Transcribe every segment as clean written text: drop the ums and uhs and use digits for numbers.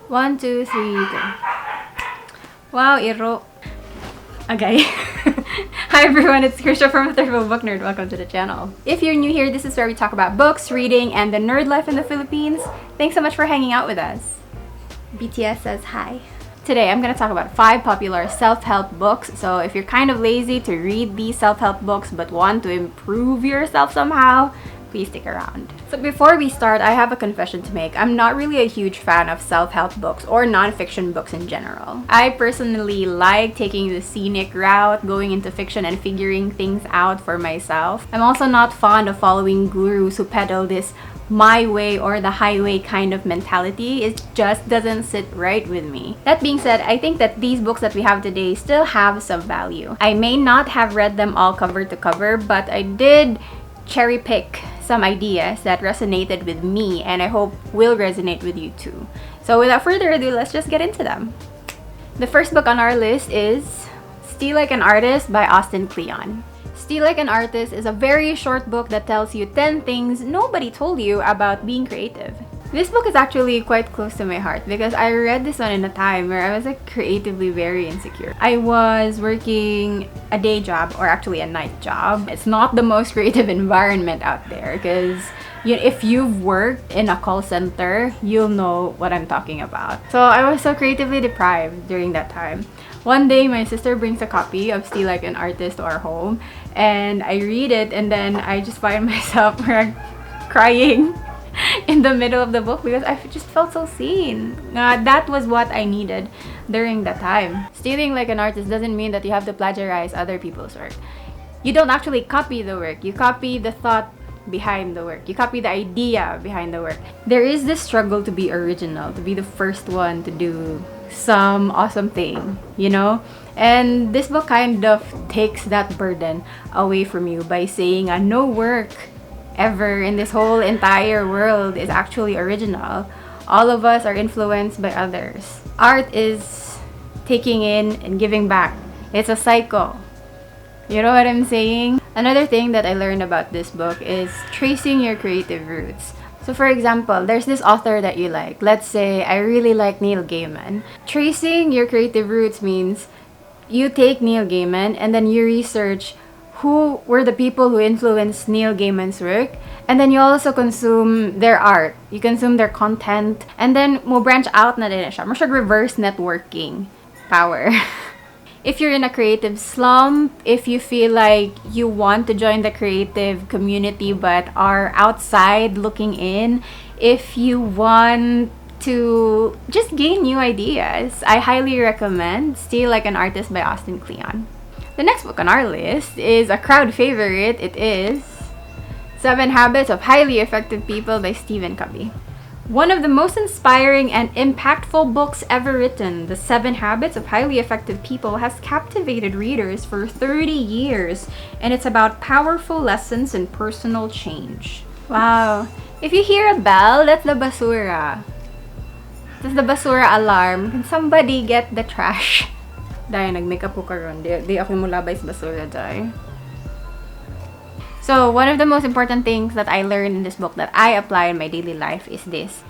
1, 2, 3, go. Wow, iro. Okay. Hi everyone, it's Krisha from Third Book Nerd. Welcome to the channel. If you're new here, this is where we talk about books, reading, and the nerd life in the Philippines. Thanks so much for hanging out with us. BTS says hi. Today, I'm going to talk about 5 popular self-help books. So if you're kind of lazy to read these self-help books but want to improve yourself somehow, please stick around. So before we start, I have a confession to make. I'm not really a huge fan of self-help books or non-fiction books in general. I personally like taking the scenic route, going into fiction and figuring things out for myself. I'm also not fond of following gurus who peddle this my way or the highway kind of mentality. It just doesn't sit right with me. That being said, I think that these books that we have today still have some value. I may not have read them all cover to cover, but I did cherry pick some ideas that resonated with me and I hope will resonate with you too. So without further ado, let's just get into them. The first book on our list is Steal Like an Artist by Austin Kleon. Steal Like an Artist is a very short book that tells you 10 things nobody told you about being creative. This book is actually quite close to my heart because I read this one in a time where I was like creatively very insecure. I was working a day job, or actually a night job. It's not the most creative environment out there because if you've worked in a call center, you'll know what I'm talking about. So I was so creatively deprived during that time. One day, my sister brings a copy of Steal Like an Artist to our home, and I read it, and then I just find myself crying in the middle of the book because I just felt so seen. That was what I needed during that time. Stealing like an artist doesn't mean that you have to plagiarize other people's work. You don't actually copy the work. You copy the thought behind the work. You copy the idea behind the work. There is this struggle to be original, to be the first one to do some awesome thing, you know? And this book kind of takes that burden away from you by saying no work ever in this whole entire world is actually original. All of us are influenced by others. Art is taking in and giving back. It's a cycle. You know what I'm saying? Another thing that I learned about this book is tracing your creative roots. So for example, there's this author that you like. Let's say I really like Neil Gaiman. Tracing your creative roots means you take Neil Gaiman and then you research who were the people who influenced Neil Gaiman's work, and then you also consume their art. You consume their content, and then mo branch out na din siya. Mo siya reverse networking power. If you're in a creative slump, if you feel like you want to join the creative community but are outside looking in, if you want to just gain new ideas, I highly recommend Steal Like an Artist by Austin Kleon. The next book on our list is a crowd favorite. It is 7 Habits of Highly Effective People by Stephen Covey. One of the most inspiring and impactful books ever written, The 7 Habits of Highly Effective People, has captivated readers for 30 years, and it's about powerful lessons in personal change. Wow. If you hear a bell, that's the basura. That's the basura alarm. Can somebody get the trash? Dahil nag-makeup ko karon, di ako mulabay sa basura dahil. So, one of the most important things that I learned in this book that I apply in my daily life is this.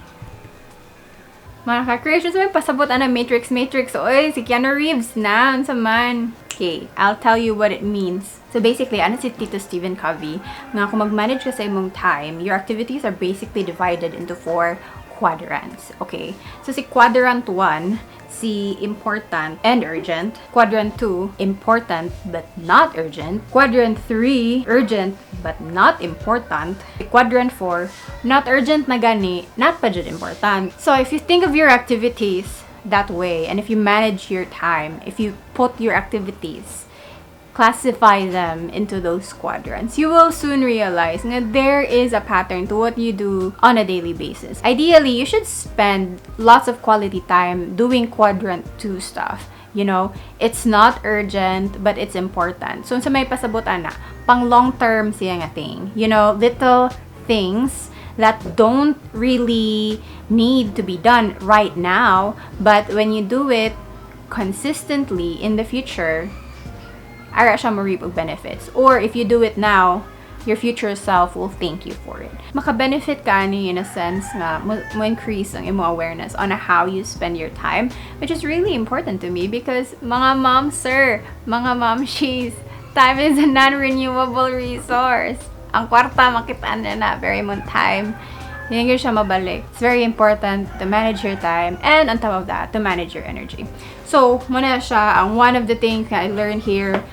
Mga ka-creations, may pasabot na Matrix. Oy, si Keanu Reeves na, unsa man. Okay, I'll tell you what it means. So basically, ano si Tito Stephen Covey, nga kung mag-manage ka sa imong time, your activities are basically divided into 4 quadrants. Okay, so si quadrant 1, si important and urgent. Quadrant 2, important but not urgent. Quadrant 3, urgent but not important. Quadrant 4, not urgent na gani, not pa jud important. So if you think of your activities that way, and if you manage your time, if you put your activities, classify them into those quadrants, you will soon realize that there is a pattern to what you do on a daily basis. Ideally, you should spend lots of quality time doing quadrant 2 stuff. You know, it's not urgent, but it's important. So, sa may pasabot ana, pang long-term siya nga thing. You know, little things that don't really need to be done right now, but when you do it consistently in the future, ara siya mo reap og benefits. Or if you do it now, your future self will thank you for it. Maka-benefit ka ni in a sense nga mo increase ang imo awareness on how you spend your time, which is really important to me because mga moms, sir, mga momshies, time is a non-renewable resource. Ang kwarta makitaan na very mon time. Hindi siya mabalik. It's very important to manage your time and on top of that, to manage your energy. So, muna siya ang one of the things that I learned here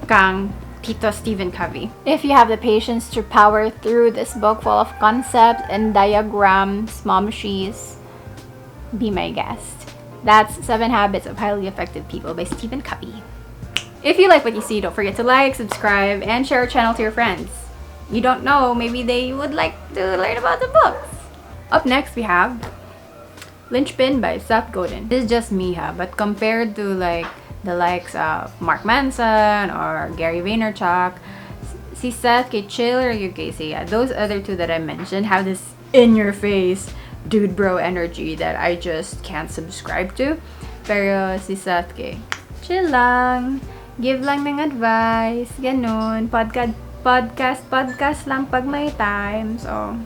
kang Tito Stephen Covey. If you have the patience to power through this book full of concepts and diagrams, momshies, be my guest. That's 7 Habits of Highly Effective People by Stephen Covey. If you like what you see, don't forget to like, subscribe, and share our channel to your friends. You don't know, maybe they would like to learn about the books. Up next, we have Linchpin by Seth Godin. This is just me, but compared to like the likes of Mark Manson or Gary Vaynerchuk, si Seth kay chill or yung kay siya, those other two that I mentioned have this in-your-face dude bro energy that I just can't subscribe to. Pero si Seth kay chill lang, give lang ng advice, ganun, podcast lang pag may time. So,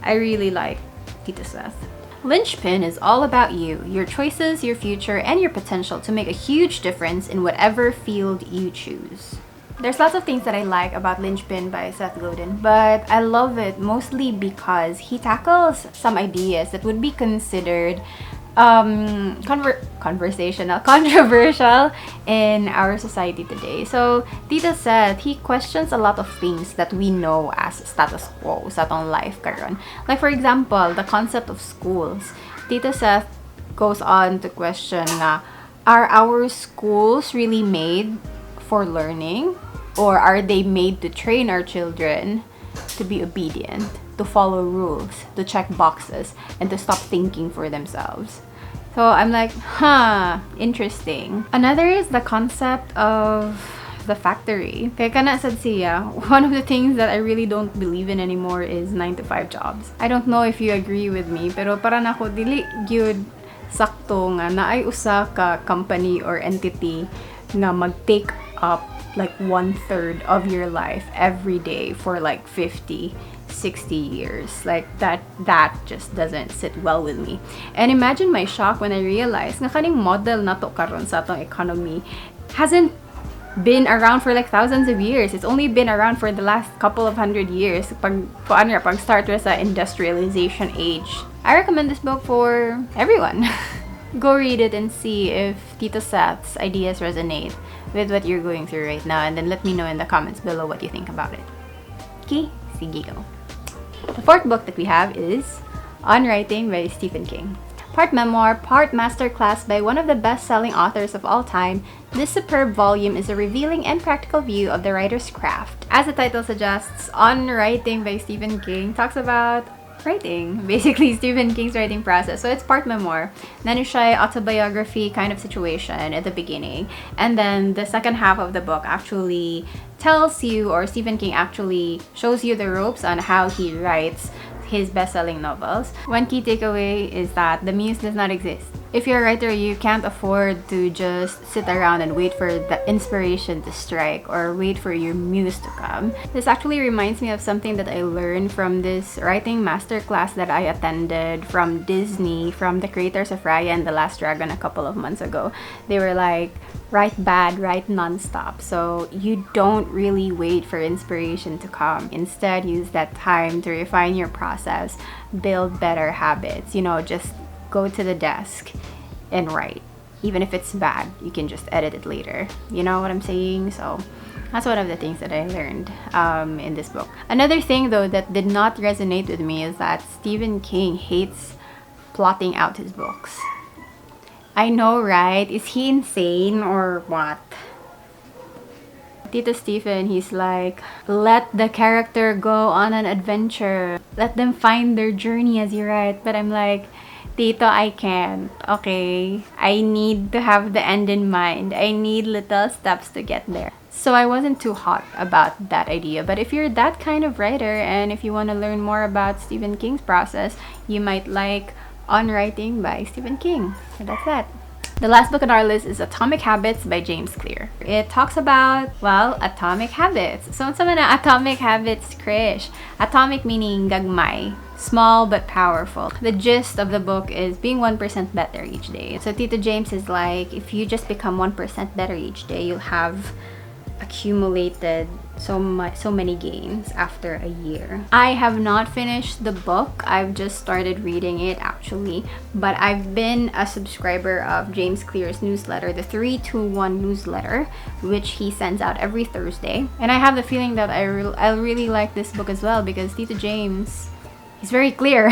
I really like Tito Seth. Linchpin is all about you, your choices, your future, and your potential to make a huge difference in whatever field you choose. There's lots of things that I like about Linchpin by Seth Godin, but I love it mostly because he tackles some ideas that would be considered controversial in our society today. So, Tito Seth, he questions a lot of things that we know as status quo sa atong life karon. Like for example, the concept of schools. Tito Seth goes on to question are our schools really made for learning, or are they made to train our children to be obedient, to follow rules, to check boxes, and to stop thinking for themselves? So I'm like, interesting. Another is the concept of the factory. Kaya kana sad siya, one of the things that I really don't believe in anymore is 9-to-5 jobs. I don't know if you agree with me, pero para nako dili gyud sakto nga naay usa ka company or entity nga mag-take up like 1/3 of your life every day for like 50-60 years. Like that just doesn't sit well with me. And imagine my shock when I realized nga kaning model nato karon sa atong economy hasn't been around for like thousands of years. It's only been around for the last couple of 100 years. Pag start sa industrialization age. I recommend this book for everyone. Go read it and see if Tito Seth's ideas resonate with what you're going through right now, and then let me know in the comments below what you think about it. Okay, sige go. The fourth book that we have is Unwriting by Stephen King. Part memoir, part masterclass by one of the best-selling authors of all time, this superb volume is a revealing and practical view of the writer's craft. As the title suggests, Unwriting by Stephen King talks about writing, basically Stephen King's writing process. So it's part memoir. Nano siya autobiography kind of situation at the beginning, and then the second half of the book actually tells you, or Stephen King actually shows you the ropes on how he writes his best-selling novels. One key takeaway is that the muse does not exist. If you're a writer, you can't afford to just sit around and wait for the inspiration to strike or wait for your muse to come. This actually reminds me of something that I learned from this writing masterclass that I attended from Disney, from the creators of Raya and the Last Dragon a couple of months ago. They were like, write bad, write non-stop. So you don't really wait for inspiration to come. Instead, use that time to refine your process, build better habits. Just go to the desk and write. Even if it's bad, you can just edit it later. You know what I'm saying? So that's one of the things that I learned in this book. Another thing though that did not resonate with me is that Stephen King hates plotting out his books. I know, right? Is he insane or what? Tito Stephen, he's like, let the character go on an adventure. Let them find their journey as you write. But I'm like, Tito, I can't. Okay? I need to have the end in mind. I need little steps to get there. So I wasn't too hot about that idea. But if you're that kind of writer and if you want to learn more about Stephen King's process, you might like Unwriting by Stephen King. So that's that. The last book on our list is Atomic Habits by James Clear. It talks about, well, atomic habits. So, sa mga atomic habits, Krish. Atomic meaning gagmay. Small but powerful. The gist of the book is being 1% better each day. So Tito James is like, if you just become 1% better each day, you'll have accumulated so many gains after a year. I have not finished the book. I've just started reading it actually, but I've been a subscriber of James Clear's newsletter, the 321 newsletter, which he sends out every Thursday. And I have the feeling that I'll really like this book as well because Tito James, he's very clear.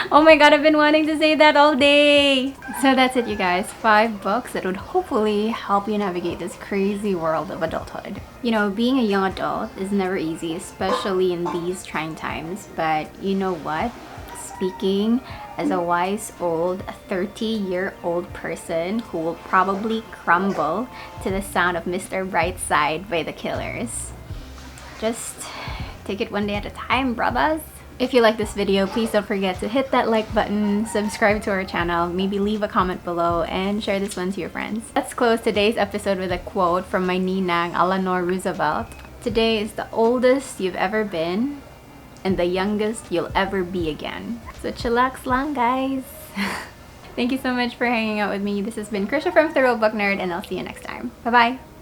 Oh my god, I've been wanting to say that all day. So that's it, you guys. 5 books that would hopefully help you navigate this crazy world of adulthood. You know, being a young adult is never easy, especially in these trying times. But you know what? Speaking as a wise old 30-year-old person who will probably crumble to the sound of Mr. Brightside by the Killers. Just take it one day at a time, brothers. If you like this video, please don't forget to hit that like button, subscribe to our channel, maybe leave a comment below, and share this one to your friends. Let's close today's episode with a quote from my ninang, Eleanor Roosevelt. Today is the oldest you've ever been, and the youngest you'll ever be again. So chillax lang, guys. Thank you so much for hanging out with me. This has been Krisha from Thorough Book Nerd, and I'll see you next time. Bye-bye!